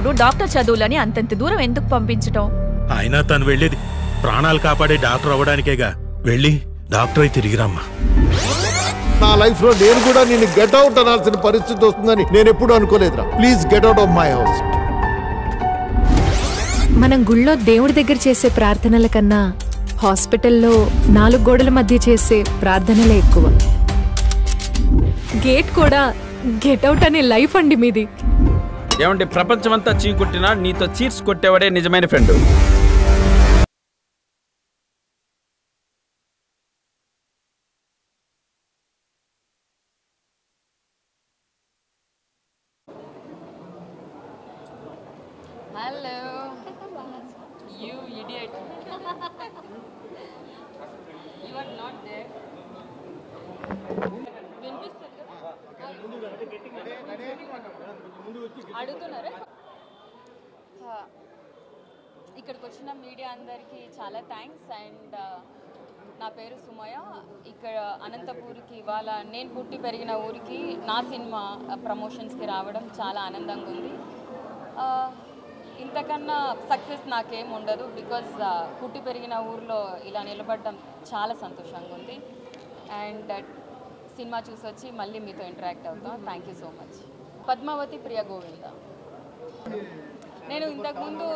ఉన్నప్పుడు డాక్టర్ చదువులని అంతంత దూరం ఎందుకు పంపించటం? అయినా తను వెళ్ళేది ప్రాణాలు కాపాడే డాక్టర్ అవ్వడానికేగా. వెళ్ళి డాక్టర్ అయి తిరిగిరమ్మా. నా లైఫ్ లో నేను కూడా నేను గెట్ అవుట్ అనాల్సిన పరిస్థితి వస్తుందని నేను ఎప్పుడు అనుకోలేదురా. Please get out of my house. మనం గుళ్ళో దేవుడి దగ్గర చేసే ప్రార్థనల కన్నా హాస్పిటల్లో 4 గోడల మధ్య చేసే ప్రార్థనలే ఎక్కువ. గేట్ కూడా గెట్ అవుట్ అనే లైఫ్ అండి మీది. ఏమంటే ప్రపంచమంతా చీకొట్టినా నీతో చీర్స్ కొట్టేవాడే నిజమైన friend. Hello. You idiot. You are not there. అడుగుతున్నారా? ఇక్కడికి వచ్చిన మీడియా అందరికీ చాలా థ్యాంక్స్. అండ్ నా పేరు సుమయ. ఇక్కడ అనంతపూర్కి ఇవాళ నేను పుట్టి పెరిగిన ఊరికి నా సినిమా ప్రమోషన్స్కి రావడం చాలా ఆనందంగా ఉంది. ఇంతకన్నా సక్సెస్ నాకేం ఉండదు. బికాజ్ పుట్టి పెరిగిన ఊర్లో ఇలా నిలబడడం చాలా సంతోషంగా ఉంది. అండ్ సినిమా చూసి వచ్చి మళ్ళీ మీతో ఇంటరాక్ట్ అవుతాం. Thank you so much. Padmavati ప్రియ గోవింద. నేను ఇంతకుముందు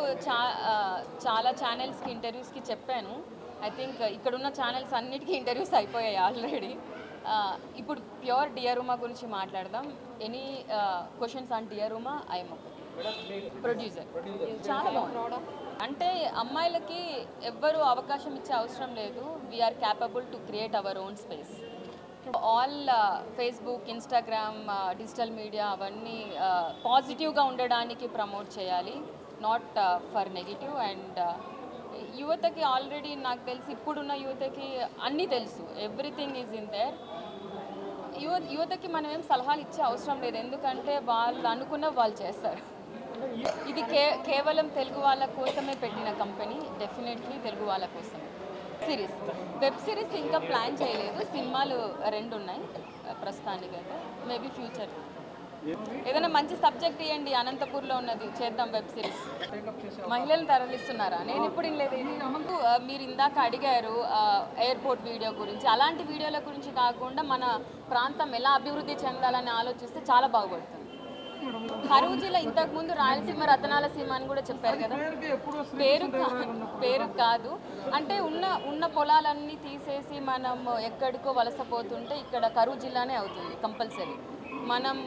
చాలా ఛానల్స్కి ఇంటర్వ్యూస్కి చెప్పాను. ఐ థింక్ ఇక్కడున్న ఛానల్స్ అన్నిటికీ ఇంటర్వ్యూస్ అయిపోయాయి ఆల్రెడీ. ఇప్పుడు ప్యూర్ డియరుమా గురించి మాట్లాడదాం. Any questions on డియరుమా? I'm producer. చాలా బాగుంది. అంటే అమ్మాయిలకి ఎవ్వరు అవకాశం ఇచ్చే అవసరం లేదు. We are capable to create our own space. All Facebook, Instagram, digital media అవన్నీ పాజిటివ్గా ఉండడానికి ప్రమోట్ చేయాలి, నాట్ ఫర్ నెగిటివ్. అండ్ యువతకి ఆల్రెడీ నాకు తెలిసి ఇప్పుడున్న యువతకి అన్నీ తెలుసు. Everything is in there. యువతకి మనం ఏం సలహాలు ఇచ్చే అవసరం లేదు. ఎందుకంటే వాళ్ళు అనుకున్న వాళ్ళు చేస్తారు. ఇది కేవలం తెలుగు వాళ్ళ కోసమే పెట్టిన కంపెనీ. డెఫినెట్లీ తెలుగు వాళ్ళ కోసమే. సిరీస్, వెబ్ సిరీస్ ఇంకా ప్లాన్ చేయలేదు. సినిమాలు 2 ఉన్నాయి ప్రస్తుతానికి. అయితే మేబీ ఫ్యూచర్ ఏదైనా మంచి సబ్జెక్ట్ ఇవ్వండి. అనంతపూర్లో ఉన్నది చేద్దాం వెబ్ సిరీస్. మహిళలను తరలిస్తున్నారా? నేను ఇప్పుడు లేదు. మీరు ఇందాక అడిగారు ఎయిర్పోర్ట్ వీడియో గురించి. అలాంటి వీడియోల గురించి కాకుండా మన ప్రాంతం ఎలా అభివృద్ధి చెందాలని ఆలోచిస్తే చాలా బాగుపడుతుంది. కరూరు జిల్లా ఇంతకుముందు రాయలసీమ, రతనాల సీమ అని కూడా చెప్పారు కదా. పేరు కాదు. అంటే ఉన్న పొలాలన్నీ తీసేసి మనం ఎక్కడికో వలసపోతుంటే ఇక్కడ కరూరు జిల్లానే అవుతుంది కంపల్సరీ. మనం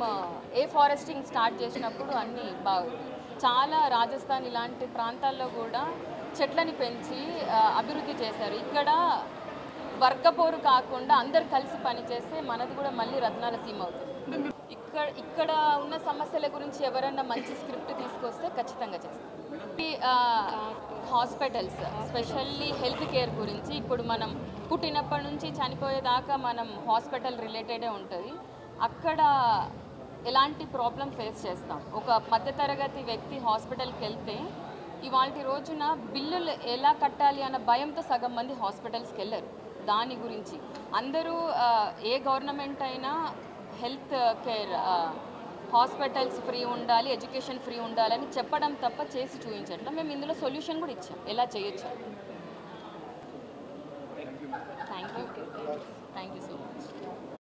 ఫారెస్టింగ్ స్టార్ట్ చేసినప్పుడు అన్నీ బాగుంది. చాలా రాజస్థాన్ ఇలాంటి ప్రాంతాల్లో కూడా చెట్లని పెంచి అభివృద్ధి చేశారు. ఇక్కడ వర్గపోరు కాకుండా అందరు కలిసి పనిచేస్తే మనది కూడా మళ్ళీ రత్నాల సీమ అవుతుంది. ఇక్కడ ఉన్న సమస్యల గురించి ఎవరైనా మంచి స్క్రిప్ట్ తీసుకొస్తే ఖచ్చితంగా చేస్తాం. హాస్పిటల్స్, స్పెషల్లీ హెల్త్ కేర్ గురించి ఇప్పుడు మనం పుట్టినప్పటి నుంచి చనిపోయేదాకా మనం హాస్పిటల్ రిలేటెడే ఉంటుంది. అక్కడ ఎలాంటి ప్రాబ్లం ఫేస్ చేస్తాం. ఒక మధ్యతరగతి వ్యక్తి హాస్పిటల్కి వెళ్తే ఇవాళ రోజున బిల్లులు ఎలా కట్టాలి అన్న భయంతో సగం మంది హాస్పిటల్స్కి వెళ్ళరు. దాని గురించి అందరూ ఏ గవర్నమెంట్ అయినా హెల్త్ కేర్, హాస్పిటల్స్ ఫ్రీ ఉండాలి, ఎడ్యుకేషన్ ఫ్రీ ఉండాలని చెప్పడం తప్ప చేసి చూపించట్లా. మేము ఇందులో సొల్యూషన్ కూడా ఇచ్చాం ఎలా చేయొచ్చు.